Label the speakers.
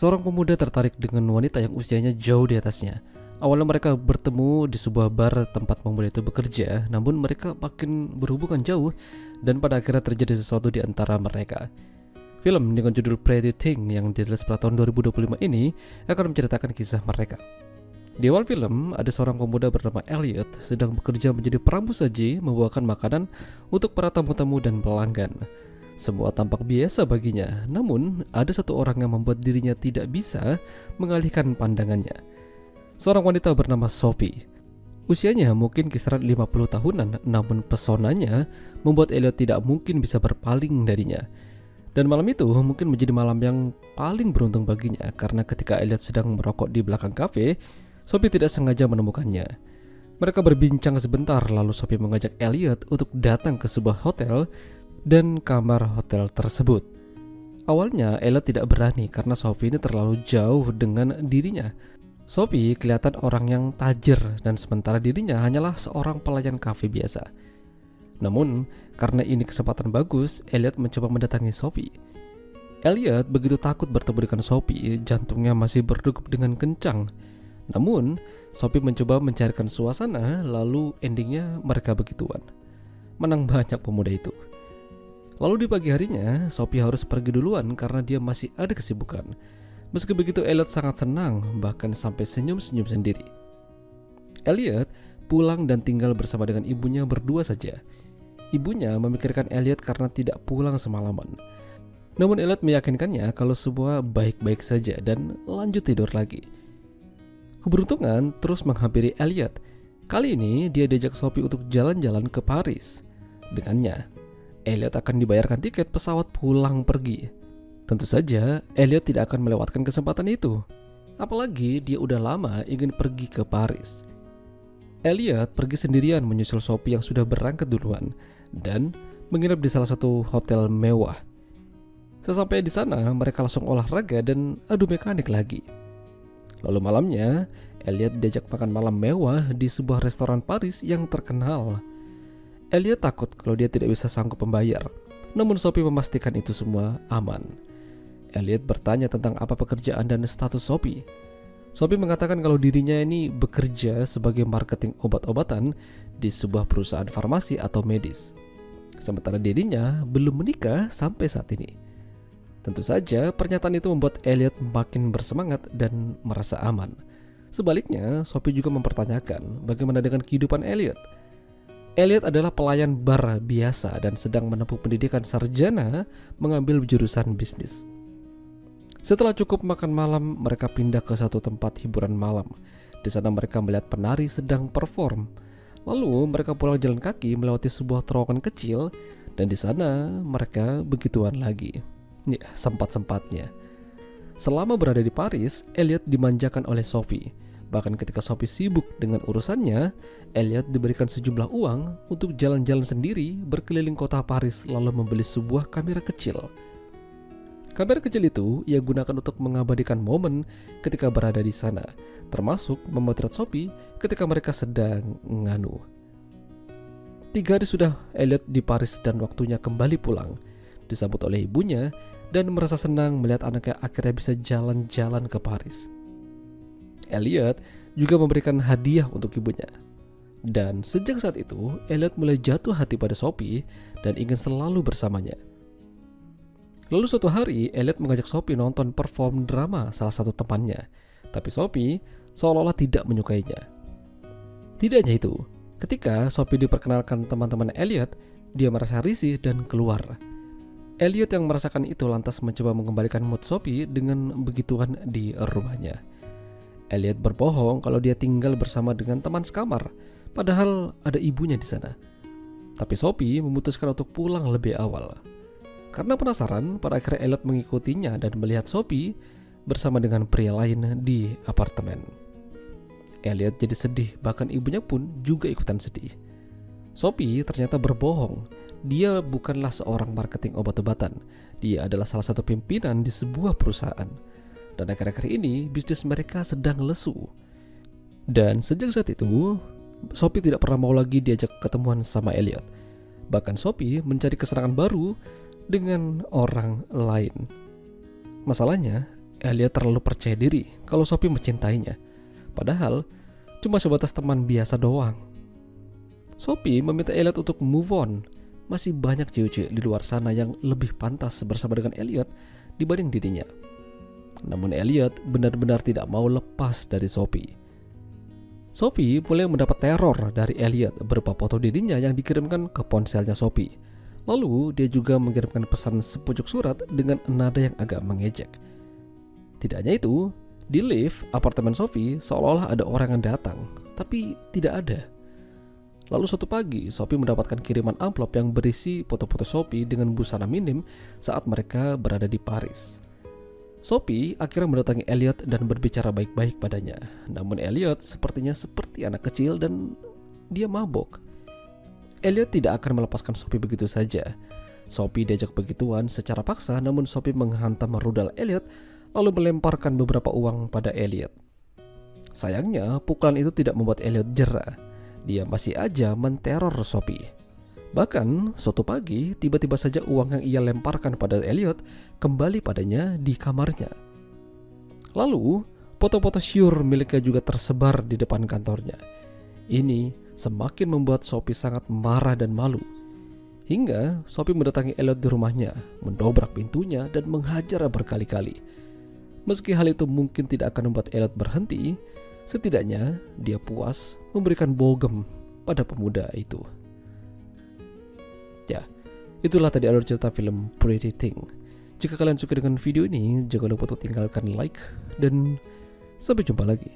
Speaker 1: Seorang pemuda tertarik dengan wanita yang usianya jauh di atasnya. Awalnya mereka bertemu di sebuah bar tempat pemuda itu bekerja, namun mereka makin berhubungan jauh dan pada akhirnya terjadi sesuatu di antara mereka. Film dengan judul Pretty Thing yang dirilis pada tahun 2025 ini akan menceritakan kisah mereka. Di awal film, ada seorang pemuda bernama Elliot sedang bekerja menjadi pramusaji membawakan makanan untuk para tamu-tamu dan pelanggan. Semua tampak biasa baginya, namun ada satu orang yang membuat dirinya tidak bisa mengalihkan pandangannya. Seorang wanita bernama Sophie. Usianya mungkin kisaran 50 tahunan, namun pesonanya membuat Elliot tidak mungkin bisa berpaling darinya. Dan malam itu mungkin menjadi malam yang paling beruntung baginya, karena ketika Elliot sedang merokok di belakang kafe, Sophie tidak sengaja menemukannya. Mereka berbincang sebentar, lalu Sophie mengajak Elliot untuk datang ke sebuah hotel dan kamar hotel tersebut. Awalnya Elliot tidak berani karena Sophie ini terlalu jauh dengan dirinya. Sophie kelihatan orang yang tajir dan sementara dirinya hanyalah seorang pelayan kafe biasa. Namun, karena ini kesempatan bagus, Elliot mencoba mendatangi Sophie. Elliot begitu takut bertemu dengan Sophie, jantungnya masih berdegup dengan kencang. Namun, Sophie mencoba mencairkan suasana, lalu endingnya mereka begituan. Menang banyak pemuda itu. Lalu di pagi harinya, Sophie harus pergi duluan karena dia masih ada kesibukan. Meski begitu, Elliot sangat senang, bahkan sampai senyum-senyum sendiri. Elliot pulang dan tinggal bersama dengan ibunya berdua saja. Ibunya memikirkan Elliot karena tidak pulang semalaman. Namun Elliot meyakinkannya kalau semua baik-baik saja dan lanjut tidur lagi. Keberuntungan terus menghampiri Elliot. Kali ini dia diajak Sophie untuk jalan-jalan ke Paris. Dengannya, Elliot akan dibayarkan tiket pesawat pulang pergi. Tentu saja, Elliot tidak akan melewatkan kesempatan itu. Apalagi dia udah lama ingin pergi ke Paris. Elliot pergi sendirian menyusul Sophie yang sudah berangkat duluan dan menginap di salah satu hotel mewah. Sesampai di sana, mereka langsung olahraga dan adu mekanik lagi. Lalu malamnya, Elliot diajak makan malam mewah di sebuah restoran Paris yang terkenal. Elliot takut kalau dia tidak bisa sanggup membayar, namun Sophie memastikan itu semua aman. Elliot bertanya tentang apa pekerjaan dan status Sophie. Sophie mengatakan kalau dirinya ini bekerja sebagai marketing obat-obatan di sebuah perusahaan farmasi atau medis. Sementara dirinya belum menikah sampai saat ini. Tentu saja pernyataan itu membuat Elliot makin bersemangat dan merasa aman. Sebaliknya, Sophie juga mempertanyakan bagaimana dengan kehidupan Elliot. Elliot adalah pelayan bar biasa dan sedang menempuh pendidikan sarjana mengambil jurusan bisnis. Setelah cukup makan malam, mereka pindah ke satu tempat hiburan malam. Di sana mereka melihat penari sedang perform. Lalu mereka pulang jalan kaki melewati sebuah terowongan kecil dan di sana mereka begituan lagi. Ya, sempat-sempatnya. Selama berada di Paris, Elliot dimanjakan oleh Sophie. Bahkan ketika Sophie sibuk dengan urusannya, Elliot diberikan sejumlah uang untuk jalan-jalan sendiri berkeliling kota Paris lalu membeli sebuah kamera kecil. Kamera kecil itu ia gunakan untuk mengabadikan momen ketika berada di sana, termasuk memotret Sophie ketika mereka sedang nganu. 3 hari sudah Elliot di Paris dan waktunya kembali pulang. Disambut oleh ibunya dan merasa senang melihat anaknya akhirnya bisa jalan-jalan ke Paris. Elliot juga memberikan hadiah untuk ibunya. Dan sejak saat itu, Elliot mulai jatuh hati pada Sophie dan ingin selalu bersamanya. Lalu suatu hari, Elliot mengajak Sophie nonton perform drama salah satu temannya. Tapi Sophie seolah-olah tidak menyukainya. Tidak hanya itu, ketika Sophie diperkenalkan teman-teman Elliot, dia merasa risih dan keluar. Elliot yang merasakan itu lantas mencoba mengembalikan mood Sophie dengan begituan di rumahnya. Elliot berbohong kalau dia tinggal bersama dengan teman sekamar, padahal ada ibunya di sana. Tapi Sophie memutuskan untuk pulang lebih awal. Karena penasaran, pada akhirnya Elliot mengikutinya dan melihat Sophie bersama dengan pria lain di apartemen. Elliot jadi sedih, bahkan ibunya pun juga ikutan sedih. Sophie ternyata berbohong. Dia bukanlah seorang marketing obat-obatan. Dia adalah salah satu pimpinan di sebuah perusahaan. Dan akhir-akhir ini bisnis mereka sedang lesu. Dan sejak saat itu, Sophie tidak pernah mau lagi diajak ketemuan sama Elliot. Bahkan Sophie mencari kesenangan baru dengan orang lain. Masalahnya, Elliot terlalu percaya diri kalau Sophie mencintainya. Padahal cuma sebatas teman biasa doang. Sophie meminta Elliot untuk move on. Masih banyak cewek-cewek di luar sana yang lebih pantas bersama dengan Elliot dibanding dirinya. Namun Elliot benar-benar tidak mau lepas dari Sophie. Sophie mulai mendapat teror dari Elliot berupa foto dirinya yang dikirimkan ke ponselnya Sophie. Lalu dia juga mengirimkan pesan sepucuk surat dengan nada yang agak mengejek. Tidak hanya itu, di lift apartemen Sophie seolah-olah ada orang yang datang, tapi tidak ada. Lalu suatu pagi, Sophie mendapatkan kiriman amplop yang berisi foto-foto Sophie dengan busana minim saat mereka berada di Paris. Sophie akhirnya mendatangi Elliot dan berbicara baik-baik padanya. Namun Elliot sepertinya seperti anak kecil dan dia mabok. Elliot tidak akan melepaskan Sophie begitu saja. Sophie diajak begituan secara paksa, namun Sophie menghantam rudal Elliot lalu melemparkan beberapa uang pada Elliot. Sayangnya, pukulan itu tidak membuat Elliot jera. Dia masih aja menteror Sophie. Bahkan, suatu pagi, tiba-tiba saja uang yang ia lemparkan pada Elliot kembali padanya di kamarnya. Lalu, foto-foto syur miliknya juga tersebar di depan kantornya. Ini semakin membuat Sophie sangat marah dan malu. Hingga Sophie mendatangi Elliot di rumahnya, mendobrak pintunya dan menghajar berkali-kali. Meski hal itu mungkin tidak akan membuat Elliot berhenti, setidaknya dia puas memberikan bogem pada pemuda itu. Ya, itulah tadi alur cerita film Pretty Thing. Jika kalian suka dengan video ini, jangan lupa untuk tinggalkan like dan sampai jumpa lagi.